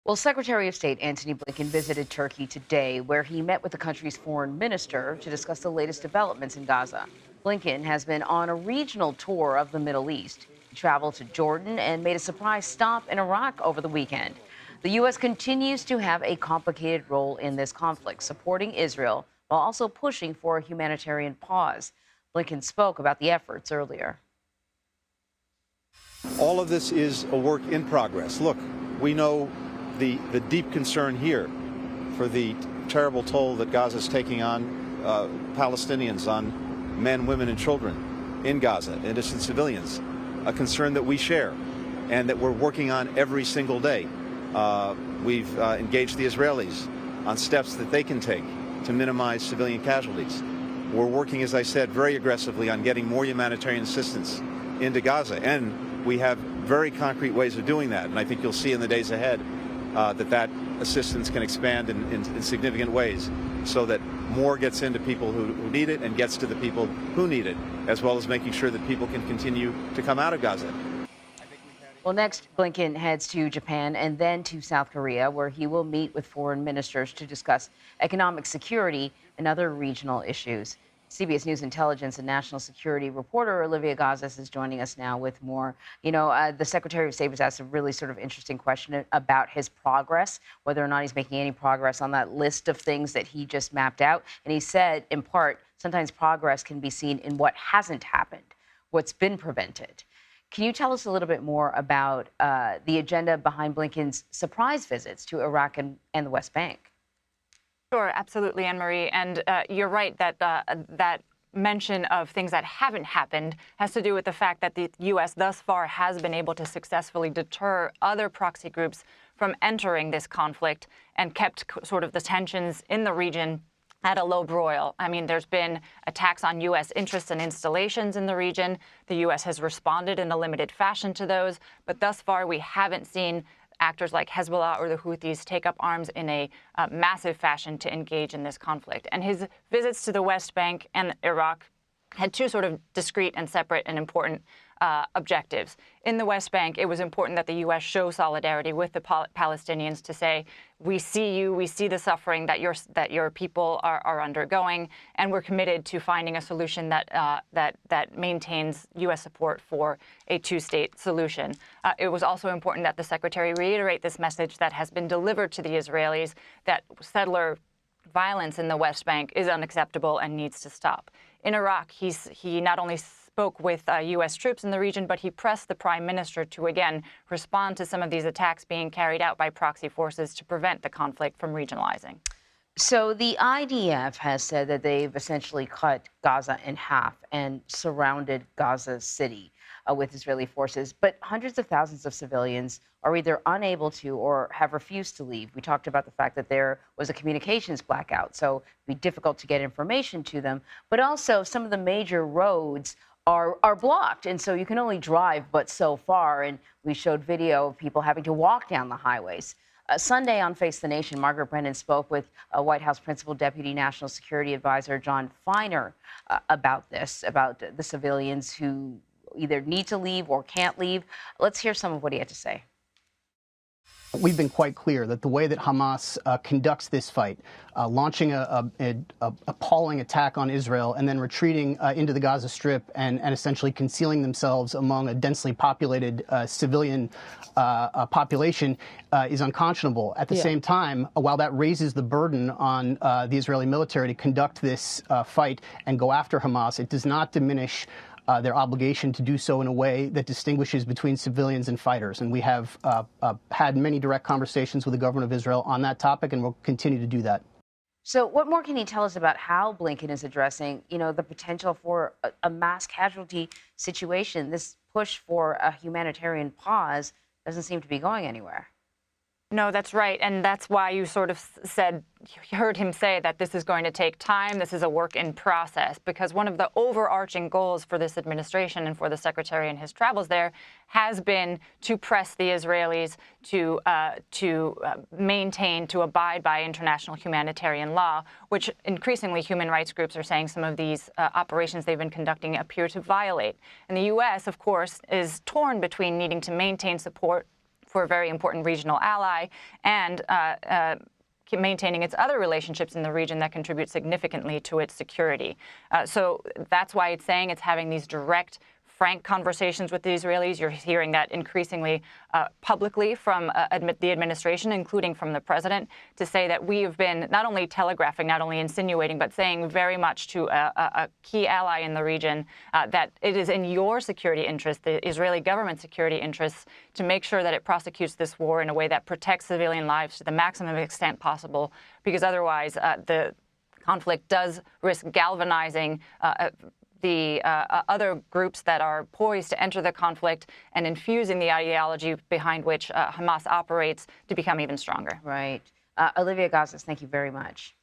Well, Secretary of State Antony Blinken visited Turkey today, where he met with the country's foreign minister to discuss the latest developments in Gaza. Blinken has been on a regional tour of the Middle East. He traveled to Jordan and made a surprise stop in Iraq over the weekend. The U.S. continues to have a complicated role in this conflict, supporting Israel while also pushing for a humanitarian pause. Blinken spoke about the efforts earlier. All of this is a work in progress. Look, we know the deep concern here for the terrible toll that Gaza is taking on Palestinians, on men, women, and children in Gaza, innocent civilians, a concern that we share and that we're working on every single day. We've engaged the Israelis on steps that they can take to minimize civilian casualties. We're working, as I said, very aggressively on getting more humanitarian assistance into Gaza, and we have very concrete ways of doing that, and I think you'll see in the days ahead that assistance can expand in significant ways so that more gets into people who need it and gets to the people who need it, as well as making sure that people can continue to come out of Gaza. Well, next, Blinken heads to Japan and then to South Korea, where he will meet with foreign ministers to discuss economic security and other regional issues. CBS News intelligence and national security reporter Olivia Gazis is joining us now with more. The Secretary of State was asked a really sort of interesting question about his progress, whether or not he's making any progress on that list of things that he just mapped out. And he said, in part, sometimes progress can be seen in what hasn't happened, what's been prevented. Can you tell us a little bit more about the agenda behind Blinken's surprise visits to Iraq and the West Bank? Sure, absolutely, Anne-Marie. And you're right that that mention of things that haven't happened has to do with the fact that the U.S. thus far has been able to successfully deter other proxy groups from entering this conflict and kept sort of the tensions in the region at a low broil. I mean, there's been attacks on U.S. interests and installations in the region. The U.S. has responded in a limited fashion to those, but thus far we haven't seen actors like Hezbollah or the Houthis take up arms in a massive fashion to engage in this conflict. And his visits to the West Bank and Iraq had two sort of discrete and separate and important objectives. In the West Bank, it was important that the U.S. show solidarity with the Palestinians to say, we see you, we see the suffering that your people are undergoing, and we're committed to finding a solution that maintains U.S. support for a two-state solution. It was also important that the Secretary reiterate this message that has been delivered to the Israelis, that settler violence in the West Bank is unacceptable and needs to stop. In Iraq, he not only spoke with U.S. troops in the region, but he pressed the prime minister to, again, respond to some of these attacks being carried out by proxy forces to prevent the conflict from regionalizing. So the IDF has said that they've essentially cut Gaza in half and surrounded Gaza City with Israeli forces, but hundreds of thousands of civilians are either unable to or have refused to leave. We talked about the fact that there was a communications blackout, so it'd be difficult to get information to them, but also some of the major roads are blocked, and so you can only drive but so far, and we showed video of people having to walk down the highways. Sunday on Face the Nation, Margaret Brennan spoke with White House Principal Deputy National Security Advisor John Feiner about this, about the civilians who either need to leave or can't leave. Let's hear some of what he had to say. We've been quite clear that the way that Hamas conducts this fight, launching an appalling attack on Israel and then retreating into the Gaza Strip and essentially concealing themselves among a densely populated civilian population is unconscionable. At the same time, while that raises the burden on the Israeli military to conduct this fight and go after Hamas, it does not diminish their obligation to do so in a way that distinguishes between civilians and fighters. And we have had many direct conversations with the government of Israel on that topic, and we'll continue to do that. So what more can you tell us about how Blinken is addressing, the potential for a mass casualty situation? This push for a humanitarian pause doesn't seem to be going anywhere. No, that's right. And that's why you sort of said, you heard him say that this is going to take time. This is a work in process, because one of the overarching goals for this administration and for the secretary in his travels there has been to press the Israelis to maintain, to abide by international humanitarian law, which increasingly human rights groups are saying some of these operations they've been conducting appear to violate. And the U.S., of course, is torn between needing to maintain support for a very important regional ally, and maintaining its other relationships in the region that contribute significantly to its security. So that's why it's saying it's having these direct, frank conversations with the Israelis. You're hearing that increasingly publicly from the administration, including from the president, to say that we have been not only telegraphing, not only insinuating, but saying very much to a key ally in the region that it is in your security interest, the Israeli government security interests, to make sure that it prosecutes this war in a way that protects civilian lives to the maximum extent possible, because otherwise the conflict does risk galvanizing the other groups that are poised to enter the conflict and infusing the ideology behind which Hamas operates to become even stronger. Right. Olivia Gazis, thank you very much.